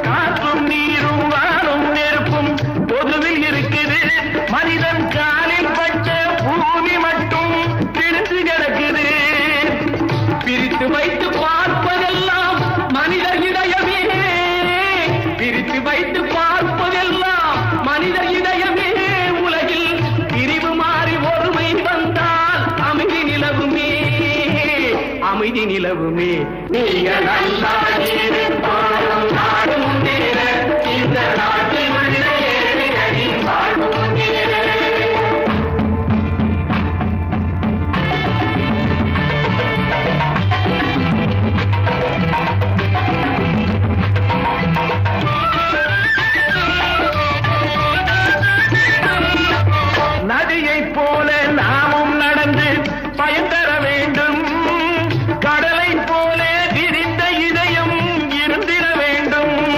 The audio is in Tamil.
காற்றும் நீரும் வானும் நெருப்பும் பொதுவில் இருக்குது. மனிதன் காலில் பட்ட பூமி மட்டும் பிரிந்து கிடக்குது. பிரித்து வைத்து பார்ப்பதெல்லாம் மனிதர் இதயமே, பிரித்து வைத்து பார்ப்பதெல்லாம் மனிதர் இதயமே. உலகில் பிரிவு மாறி ஒருமை வந்தால் அமைதி நிலவுமே, அமைதி நிலவுமே. நீங்க நல்லா